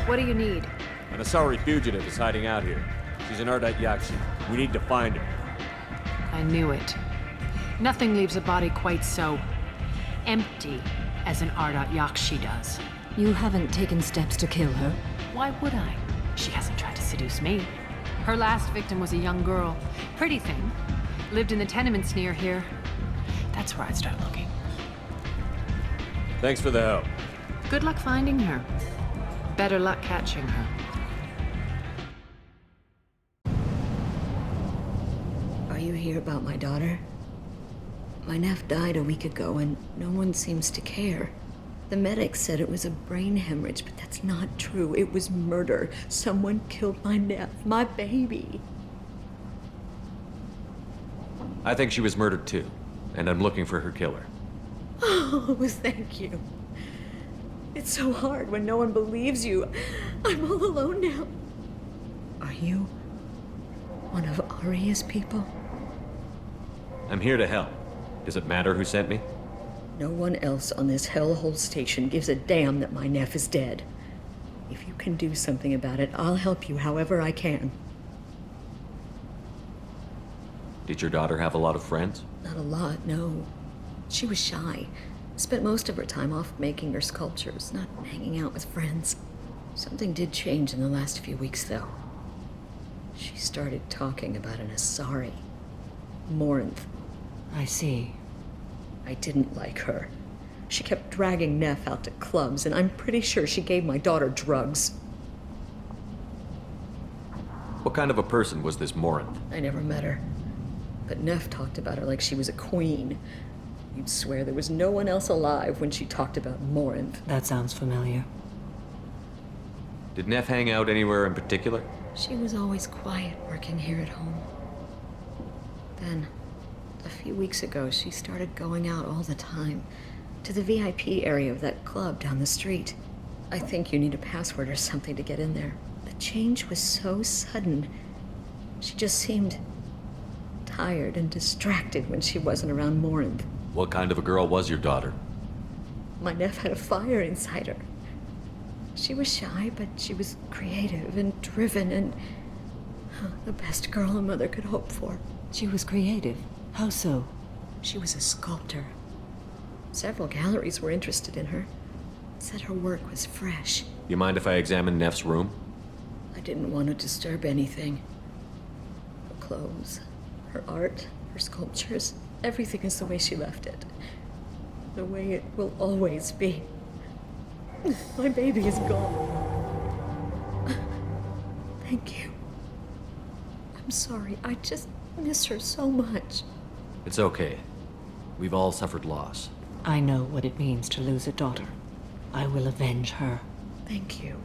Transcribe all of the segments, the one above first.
What do you need? An Asari fugitive is hiding out here. She's an Ardite Yakshi. We need to find her. I knew it. Nothing leaves a body quite so empty as an Ardite Yakshi does. You haven't taken steps to kill her? Why would I? She hasn't tried to seduce me. Her last victim was a young girl. Pretty thing. Lived in the tenements near here. That's where I'd start looking. Thanks for the help. Good luck finding her. Better luck catching her. Are you here about my daughter? My nephew died a week ago and no one seems to care. The medics said it was a brain hemorrhage, but that's not true. It was murder. Someone killed my nephew, my baby. I think she was murdered too, and I'm looking for her killer. Oh, thank you. It's so hard when no one believes you. I'm all alone now. Are you one of Aria's people? I'm here to help. Does it matter who sent me? No one else on this hellhole station gives a damn that my nephew is dead. If you can do something about it, I'll help you however I can. Did your daughter have a lot of friends? Not a lot, no. She was shy. Spent most of her time off making her sculptures, not hanging out with friends. Something did change in the last few weeks, though. She started talking about an Asari. Morinth. I see. I didn't like her. She kept dragging Neff out to clubs, and I'm pretty sure she gave my daughter drugs. What kind of a person was this Morinth? I never met her. But Neff talked about her like she was a queen. You'd swear there was no one else alive when she talked about Morinth. That sounds familiar. Did Neff hang out anywhere in particular? She was always quiet working here at home. Then, a few weeks ago, she started going out all the time. To the VIP area of that club down the street. I think you need a password or something to get in there. The change was so sudden. She just seemed tired and distracted when she wasn't around Morinth. What kind of a girl was your daughter? My nephew had a fire inside her. She was shy, but she was creative and driven and the best girl a mother could hope for. She was creative. How so? She was a sculptor. Several galleries were interested in her. Said her work was fresh. You mind if I examine Neff's room? I didn't want to disturb anything. Her clothes, her art, her sculptures, everything is the way she left it. The way it will always be. My baby is gone. Thank you. I'm sorry, I just miss her so much. It's okay. We've all suffered loss. I know what it means to lose a daughter. I will avenge her. Thank you.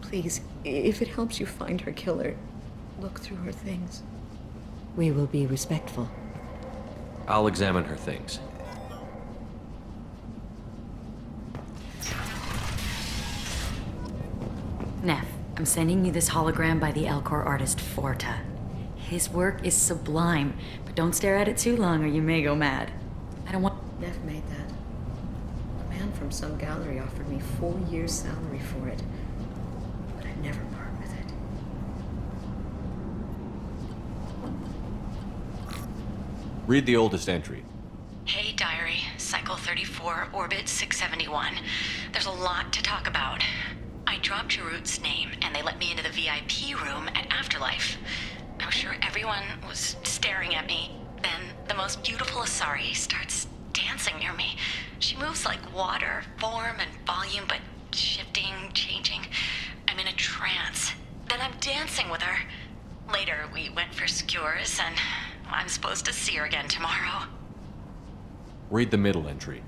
Please, if it helps you find her killer, look through her things. We will be respectful. I'll examine her things. Neff, I'm sending you this hologram by the Elcor artist Forta. His work is sublime, but don't stare at it too long or you may go mad. I don't want... Neff made that. A man from some gallery offered me 4 years' salary for it, but I'd never part with it. Read the oldest entry. Hey, diary. Cycle 34, orbit 671. There's a lot to talk about. I dropped Jarut's name, and they let me into the VIP room at Afterlife. I was sure everyone was staring at me. Then the most beautiful Asari starts dancing near me. She moves like water, form and volume, but shifting, changing. I'm in a trance. Then I'm dancing with her. Later, we went for skewers, and I'm supposed to see her again tomorrow. Read the middle entry.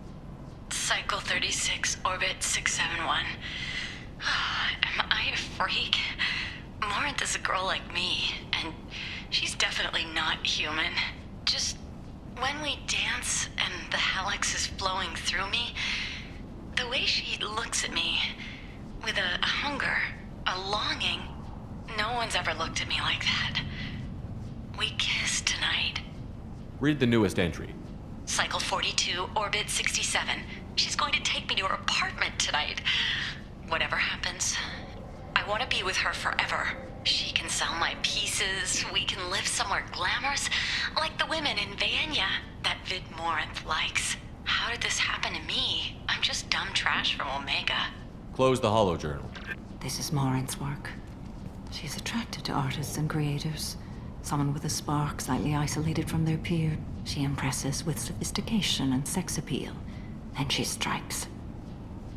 Cycle 36, orbit 671. Am I a freak? Morinth is a girl like me, and she's definitely not human. Just when we dance and the helix is flowing through me, the way she looks at me, with a hunger, a longing, no one's ever looked at me like that. We kissed tonight. Read the newest entry. Cycle 42, orbit 67. She's going to take me to her apartment tonight. whatever happens, I want to be with her forever. She can sell my pieces, we can live somewhere glamorous, like the women in Vienna that Vid Morinth likes. How did this happen to me? I'm just dumb trash from Omega. Close the holo journal. This is Morinth's work. She's attracted to artists and creators. Someone with a spark, slightly isolated from their peer. She impresses with sophistication and sex appeal. Then she strikes.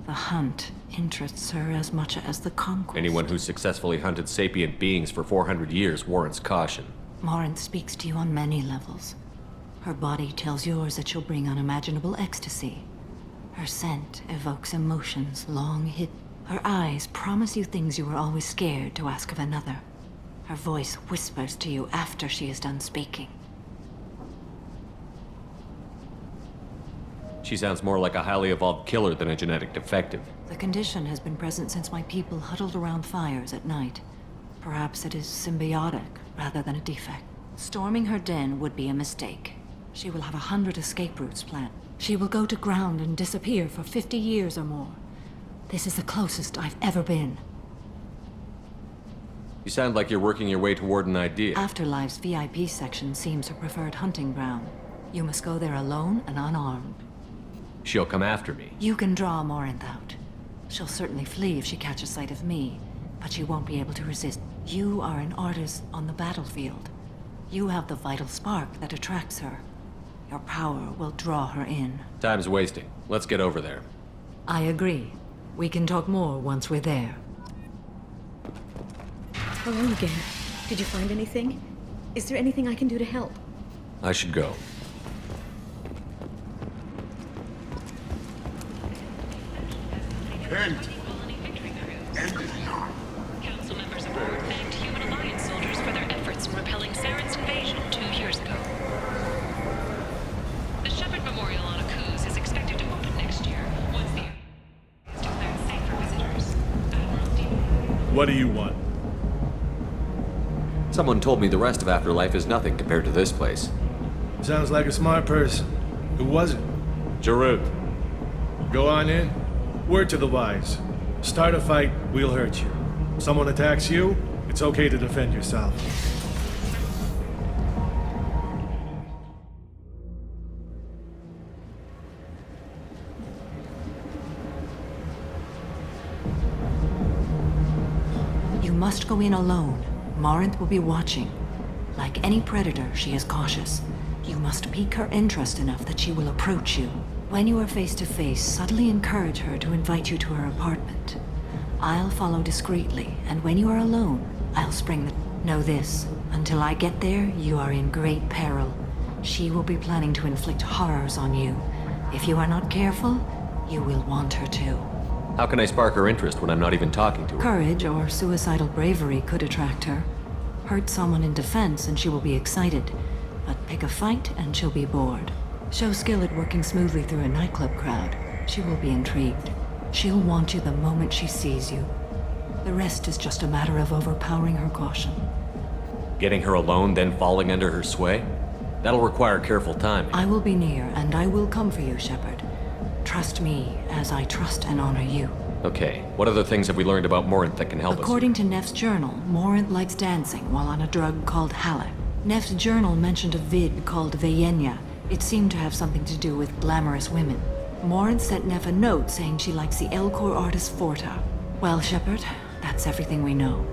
The hunt interests her as much as the conquest. Anyone who's successfully hunted sapient beings for 400 years warrants caution. Morinth speaks to you on many levels. Her body tells yours that she'll bring unimaginable ecstasy. Her scent evokes emotions long hidden. Her eyes promise you things you were always scared to ask of another. Her voice whispers to you after she is done speaking. She sounds more like a highly evolved killer than a genetic defective. The condition has been present since my people huddled around fires at night. Perhaps it is symbiotic rather than a defect. Storming her den would be a mistake. She will have 100 escape routes planned. She will go to ground and disappear for 50 years or more. This is the closest I've ever been. You sound like you're working your way toward an idea. Afterlife's VIP section seems her preferred hunting ground. You must go there alone and unarmed. She'll come after me. You can draw Morinth out. She'll certainly flee if she catches sight of me, but she won't be able to resist. You are an artist on the battlefield. You have the vital spark that attracts her. Your power will draw her in. Time's wasting. Let's get over there. I agree. We can talk more once we're there. Hello again. Did you find anything? Is there anything I can do to help? I should go. End. Council members aboard thanked Human Alliance soldiers for their efforts in repelling Saren's invasion 2 years ago. The Shepherd Memorial on Akuz is expected to open next year, once the is declared safe for visitors. Admiral D. What do you want? Someone told me the rest of Afterlife is nothing compared to this place. Sounds like a smart person. Who was it? Jarut. Go on in. Word to the wise. Start a fight, we'll hurt you. Someone attacks you, it's okay to defend yourself. You must go in alone. Morinth will be watching. Like any predator, she is cautious. You must pique her interest enough that she will approach you. When you are face to face, subtly encourage her to invite you to her apartment. I'll follow discreetly, and when you are alone, I'll spring the... Know this, until I get there, you are in great peril. She will be planning to inflict horrors on you. If you are not careful, you will want her to. How can I spark her interest when I'm not even talking to her? Courage or suicidal bravery could attract her. Hurt someone in defense and she will be excited. But pick a fight and she'll be bored. Show skill at working smoothly through a nightclub crowd. She will be intrigued. She'll want you the moment she sees you. The rest is just a matter of overpowering her caution. Getting her alone, then falling under her sway? That'll require careful timing. I will be near, and I will come for you, Shepard. Trust me, as I trust and honor you. Okay, what other things have we learned about Morinth that can help us? According to Neff's journal, Morinth likes dancing while on a drug called Halleck. Neff's journal mentioned a vid called Vienna. It seemed to have something to do with glamorous women. Morinth sent Neff a note saying she likes the Elcor artist Forta. Well, Shepard, that's everything we know.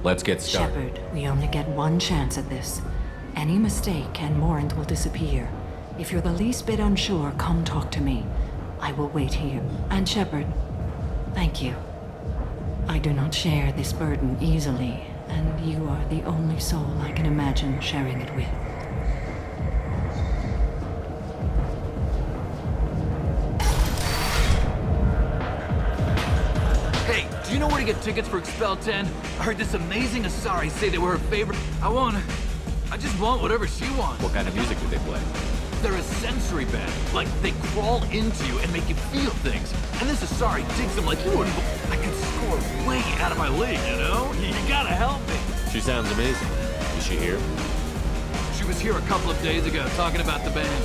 Let's get started. Shepard, we only get one chance at this. Any mistake and Morinth will disappear. If you're the least bit unsure, come talk to me. I will wait here. And Shepard, thank you. I do not share this burden easily, and you are the only soul I can imagine sharing it with. Hey, do you know where to get tickets for Expel 10? I heard this amazing Asari say they were her favorite. I just want whatever she wants. What kind of music do they play? They're a sensory band. Like, they crawl into you and make you feel things. And this Asari digs them like you wouldn't. I could score way out of my league, you know? You gotta help me. She sounds amazing. Is she here? She was here a couple of days ago talking about the band.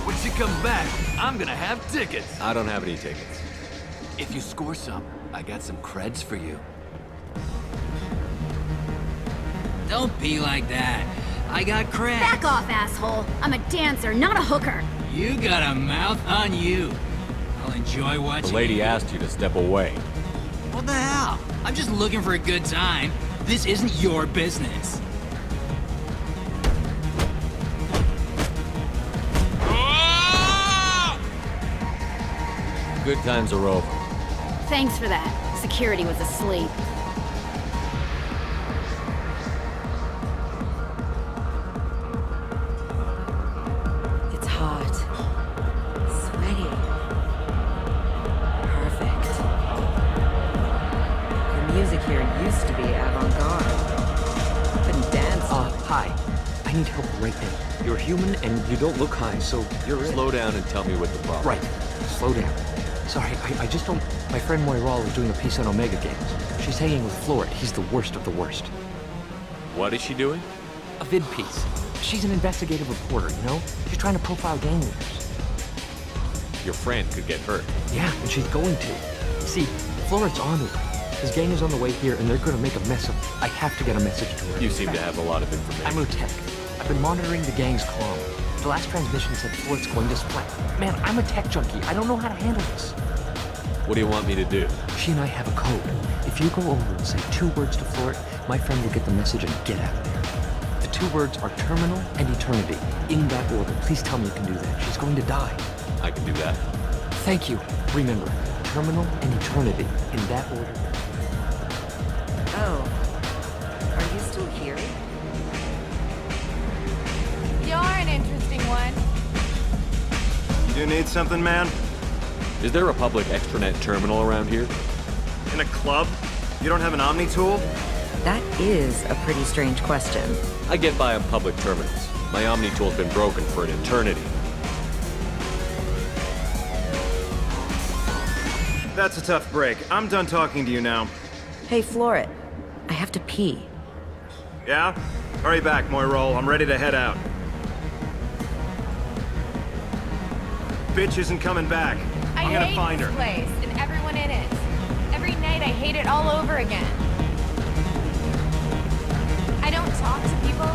When she comes back, I'm gonna have tickets. I don't have any tickets. If you score some, I got some creds for you. Don't be like that. I got creds. Back off, asshole. I'm a dancer, not a hooker. You got a mouth on you. I'll enjoy watching The lady you. asked you to step away. What the hell? I'm just looking for a good time. This isn't your business. Good times are over. Thanks for that. Security was asleep. It's hot. Sweaty. Perfect. The music here used to be avant-garde. Couldn't dance. Hi. I need help right now. You're human and you don't look high, so you're in. Slow down and tell me what the problem Right. Slow down. Sorry, I just don't... My friend Moiral is doing a piece on Omega Games. She's hanging with Florid. He's the worst of the worst. What is she doing? A vid piece. She's an investigative reporter, you know? She's trying to profile gang leaders. Your friend could get hurt. Yeah, and she's going to. See, Florid's on it. His gang is on the way here, and they're gonna make a mess of... I have to get a message to her. You seem to have a lot of information. I'm Utek. I've been monitoring the gang's comm. The last transmission said Florid's going to split. Man, I'm a tech junkie. I don't know how to handle this. What do you want me to do? She and I have a code. If you go over and say 2 words to Florid, my friend will get the message and get out of there. The 2 words are terminal and eternity. In that order. Please tell me you can do that. She's going to die. I can do that. Thank you. Remember, terminal and eternity. In that order. Oh. Are you still here? You're an interesting one. You need something, man? Is there a public extranet terminal around here? In a club? You don't have an Omni tool? That is a pretty strange question. I get by on public terminals. My Omni tool's been broken for an eternity. That's a tough break. I'm done talking to you now. Hey, Florid. I have to pee. Yeah? Hurry back, Moiral. I'm ready to head out. Bitch isn't coming back. I'm gonna find her. I hate this place and everyone in it. Every night I hate it all over again. I don't talk to people.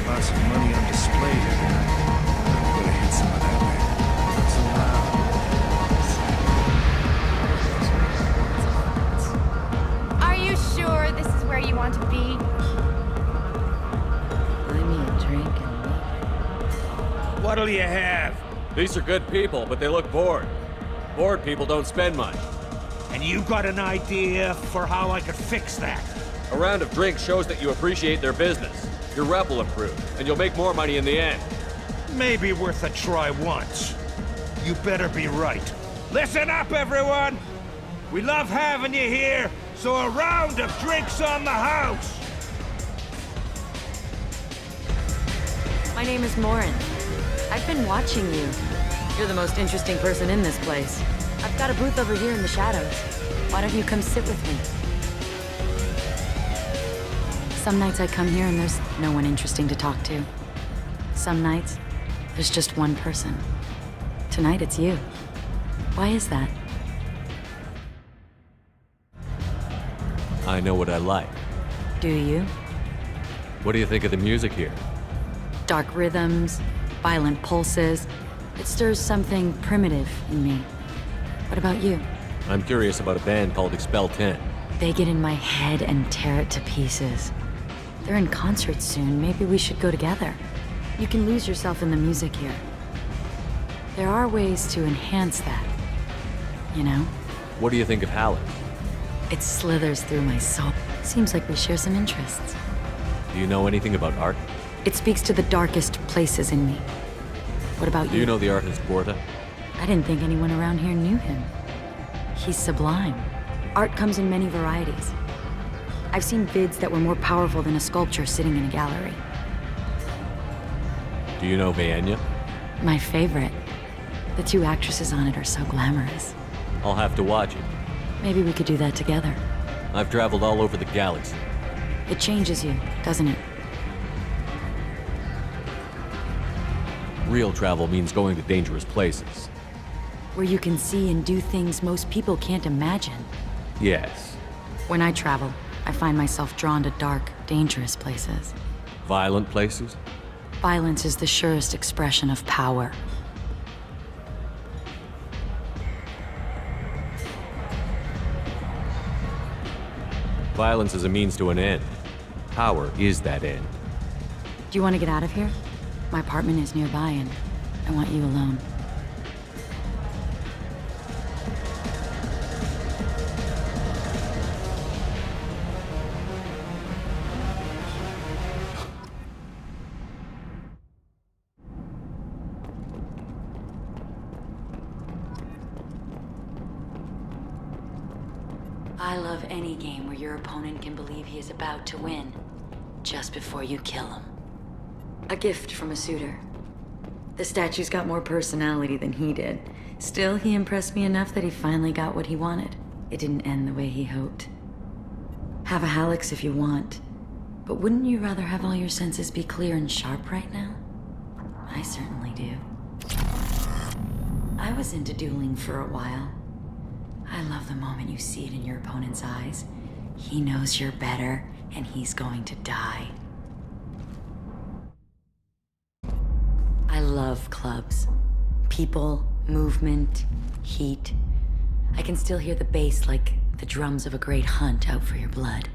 Lots of money on display tonight. I'm gonna hit some of that later. So Are you sure this is where you want to be? Buy me a drink and What'll you have? These are good people, but they look bored. Bored people don't spend much. And you got an idea for how I could fix that? A round of drinks shows that you appreciate their business. Your rep will improve, and you'll make more money in the end. Maybe worth a try once. You better be right. Listen up, everyone! We love having you here, so a round of drinks on the house! My name is Morin. I've been watching you. You're the most interesting person in this place. I've got a booth over here in the shadows. Why don't you come sit with me? Some nights I come here and there's no one interesting to talk to. Some nights, there's just one person. Tonight it's you. Why is that? I know what I like. Do you? What do you think of the music here? Dark rhythms, violent pulses. It stirs something primitive in me. What about you? I'm curious about a band called Expel 10. They get in my head and tear it to pieces. They're in concert soon. Maybe we should go together. You can lose yourself in the music here. There are ways to enhance that. You know? What do you think of Halleck? It slithers through my soul. Seems like we share some interests. Do you know anything about art? It speaks to the darkest places in me. What about you? Do you know the artist Porta? I didn't think anyone around here knew him. He's sublime. Art comes in many varieties. I've seen vids that were more powerful than a sculpture sitting in a gallery. Do you know Vienya? My favorite. The 2 actresses on it are so glamorous. I'll have to watch it. Maybe we could do that together. I've traveled all over the galaxy. It changes you, doesn't it? Real travel means going to dangerous places. Where you can see and do things most people can't imagine. Yes. When I travel, I find myself drawn to dark, dangerous places. Violent places? Violence is the surest expression of power. Violence is a means to an end. Power is that end. Do you want to get out of here? My apartment is nearby and I want you alone. I love any game where your opponent can believe he is about to win, just before you kill him. A gift from a suitor. The statue's got more personality than he did. Still, he impressed me enough that he finally got what he wanted. It didn't end the way he hoped. Have a Hallex if you want, but wouldn't you rather have all your senses be clear and sharp right now? I certainly do. I was into dueling for a while. I love the moment you see it in your opponent's eyes. He knows you're better, and he's going to die. I love clubs. People, movement, heat. I can still hear the bass like the drums of a great hunt out for your blood.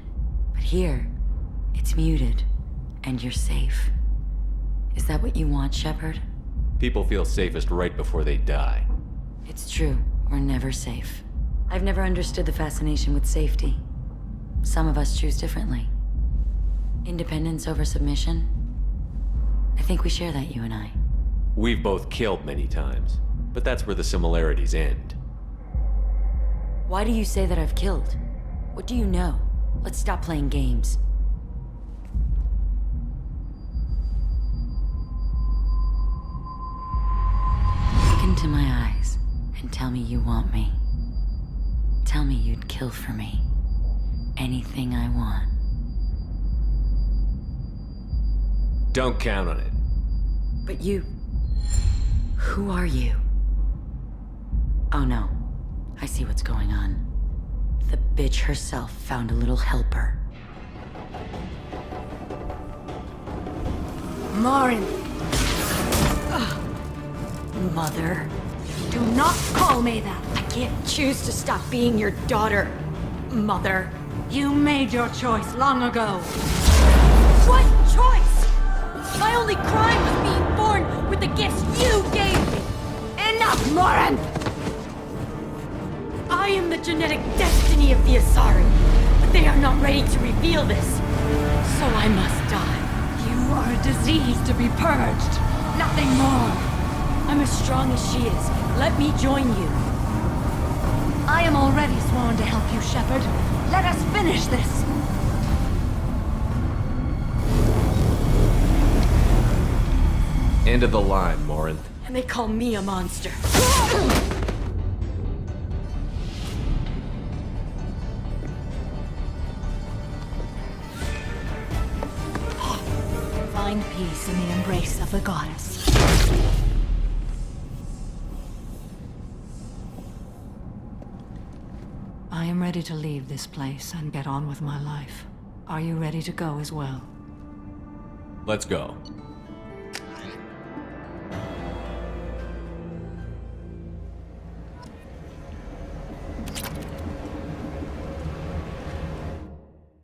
But here, it's muted, and you're safe. Is that what you want, Shepard? People feel safest right before they die. It's true. We're never safe. I've never understood the fascination with safety. Some of us choose differently. Independence over submission? I think we share that, you and I. We've both killed many times, but that's where the similarities end. Why do you say that I've killed? What do you know? Let's stop playing games. Look into my eyes and tell me you want me. Tell me you'd kill for me. Anything I want. Don't count on it. But you... Who are you? Oh no. I see what's going on. The bitch herself found a little helper. Marin! Mother. Do not call me that! I can't choose to stop being your daughter, Mother. You made your choice long ago. What choice? My only crime was being born with the gifts you gave me! Enough, Morin! I am the genetic destiny of the Asari, but they are not ready to reveal this. So I must die. You are a disease to be purged. Nothing more. I'm as strong as she is. Let me join you. I am already sworn to help you, Shepard. Let us finish this. End of the line, Morinth. And they call me a monster. Find peace in the embrace of the goddess. I am ready to leave this place and get on with my life. Are you ready to go as well? Let's go.